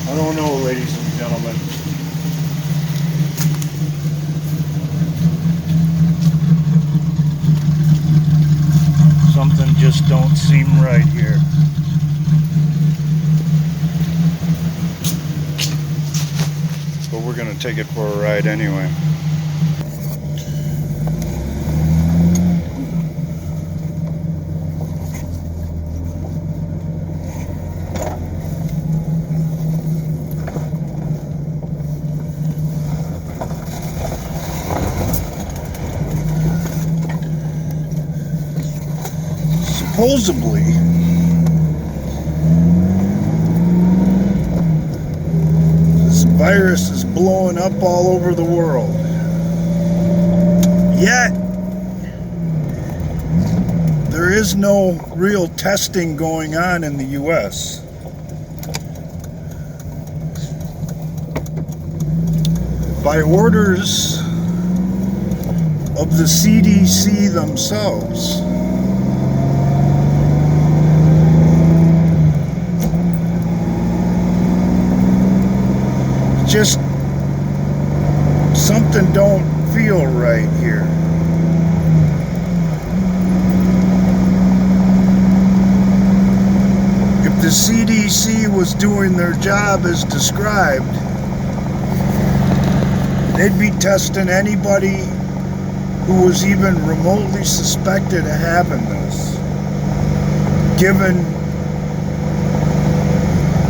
I don't know, ladies and gentlemen. Something just don't seem right here. But we're gonna take it for a ride anyway. Supposedly, this virus is blowing up all over the world. Yet, there is no real testing going on in the U.S. By orders of the CDC themselves. Just something don't feel right here. If the CDC was doing their job as described, they'd be testing anybody who was even remotely suspected of having this, given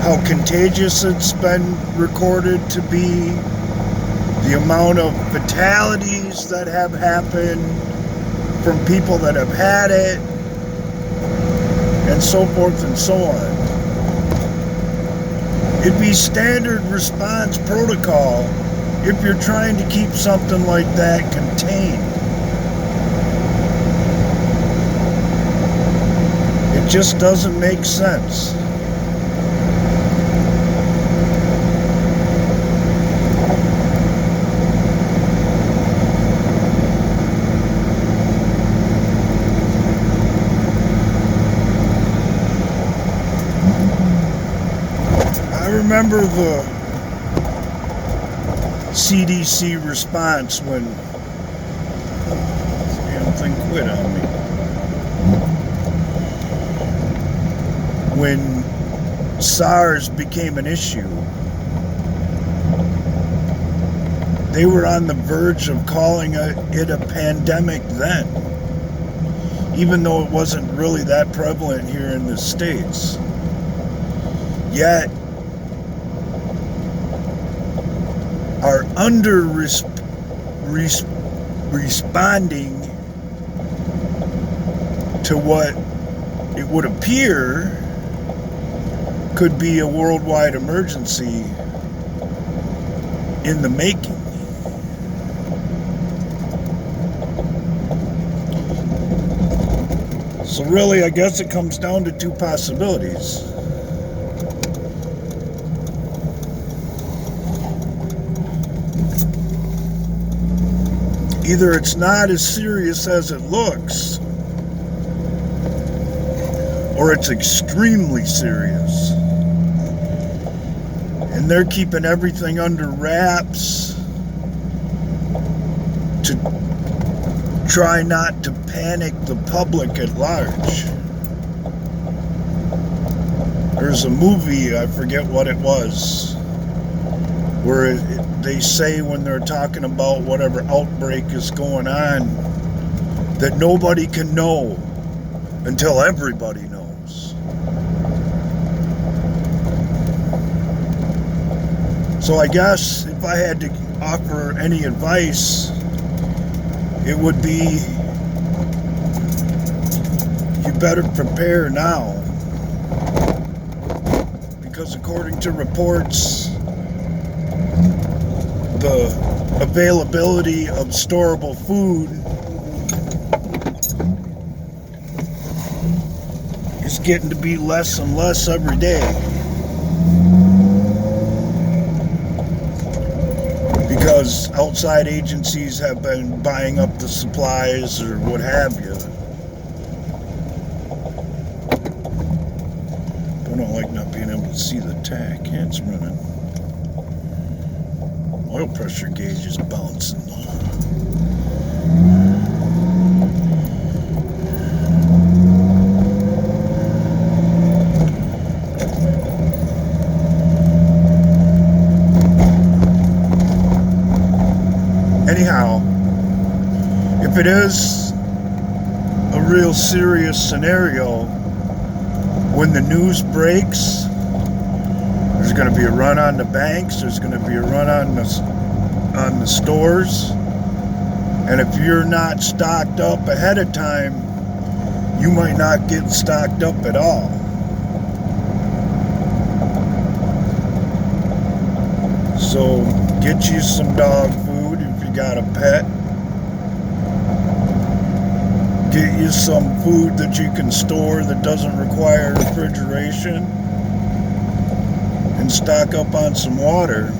how contagious it's been recorded to be, the amount of fatalities that have happened from people that have had it, and so forth and so on. It'd be standard response protocol if you're trying to keep something like that contained. It just doesn't make sense. I remember the CDC response when this damn thing quit on me. When SARS became an issue, they were on the verge of calling it a pandemic then, even though it wasn't really that prevalent here in the States. Yet, are responding to what it would appear could be a worldwide emergency in the making. So really, I guess it comes down to two possibilities. Either it's not as serious as it looks, or it's extremely serious. And they're keeping everything under wraps to try not to panic the public at large. There's a movie, I forget what it was, where they say when they're talking about whatever outbreak is going on, that nobody can know until everybody knows. So I guess if I had to offer any advice, it would be, you better prepare now. Because according to reports, the availability of storable food is getting to be less and less every day. Because outside agencies have been buying up the supplies or what have you. I don't like not being able to see the tack. Yeah, it's running. Oil pressure gauge is bouncing. Anyhow, if it is a real serious scenario, when the news breaks, there's going to be a run on the banks, there's going to be a run on the stores, and if you're not stocked up ahead of time, you might not get stocked up at all. So get you some dog food if you got a pet. Get you some food that you can store that doesn't require refrigeration. And stock up on some water.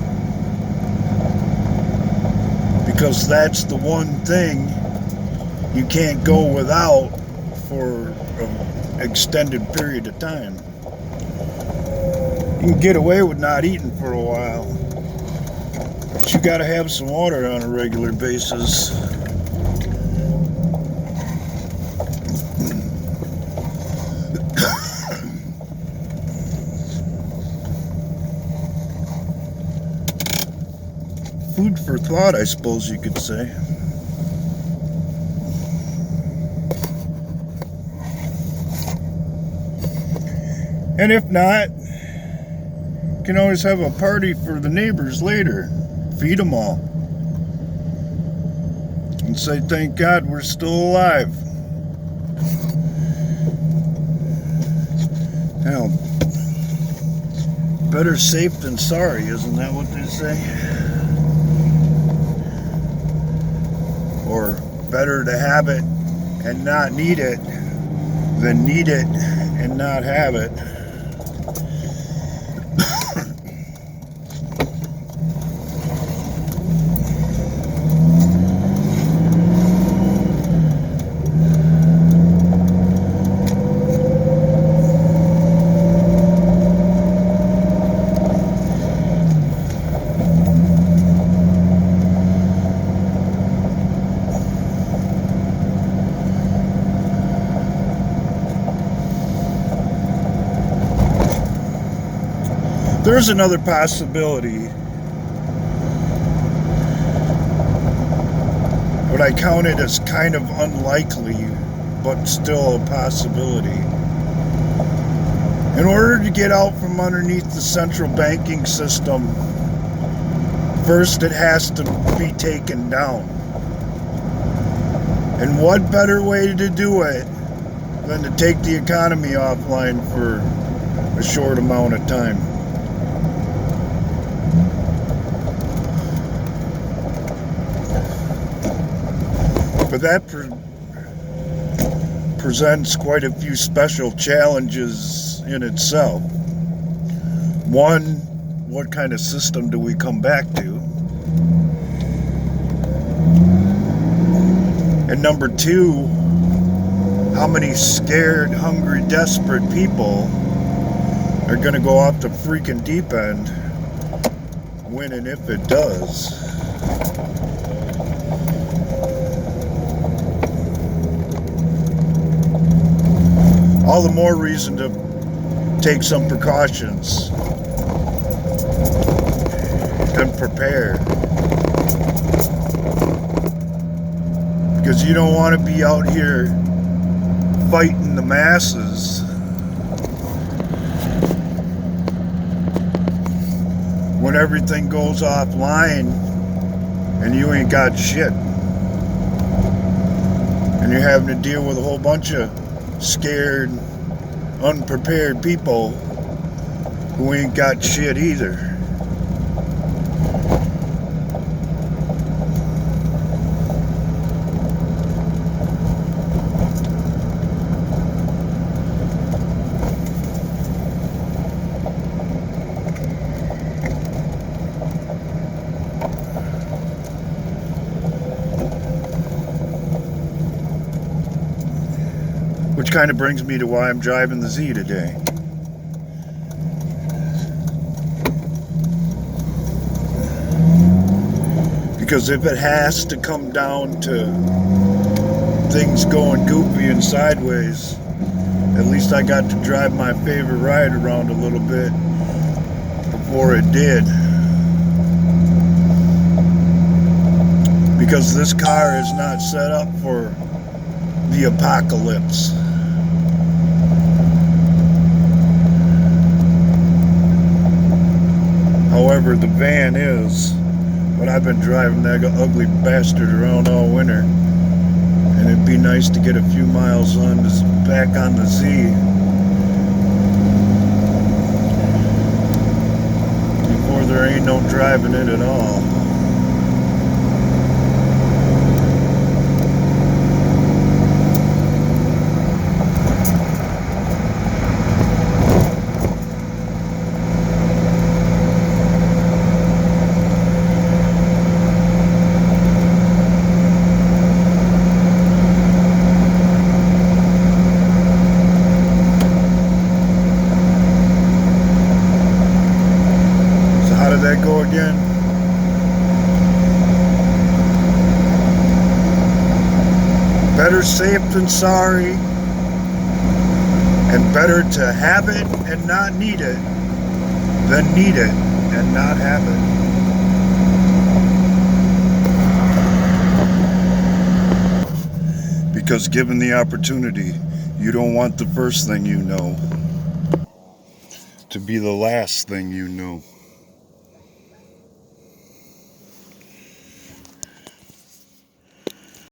Because that's the one thing you can't go without for an extended period of time. You can get away with not eating for a while, but you gotta have some water on a regular basis. Food for thought, I suppose you could say. And if not, you can always have a party for the neighbors later. Feed them all. And say, thank God we're still alive. Hell, better safe than sorry, isn't that what they say? Or better to have it and not need it than need it and not have it. There's another possibility, but I count it as kind of unlikely, but still a possibility. In order to get out from underneath the central banking system, first it has to be taken down. And what better way to do it than to take the economy offline for a short amount of time? But that presents quite a few special challenges in itself. One, what kind of system do we come back to? And number two, how many scared, hungry, desperate people are going to go off the freaking deep end when and if it does? All the more reason to take some precautions and prepare. Because you don't want to be out here fighting the masses when everything goes offline and you ain't got shit. And you're having to deal with a whole bunch of scared, unprepared people who ain't got shit either. Which kind of brings me to why I'm driving the Z today. Because if it has to come down to things going goofy and sideways, at least I got to drive my favorite ride around a little bit before it did. Because this car is not set up for the apocalypse. However, the van is. But I've been driving that ugly bastard around all winter. And it'd be nice to get a few miles on this, back on the Z before there ain't no driving it at all. How did that go again? Better safe than sorry, and better to have it and not need it than need it and not have it. Because given the opportunity, you don't want the first thing you know to be the last thing you know.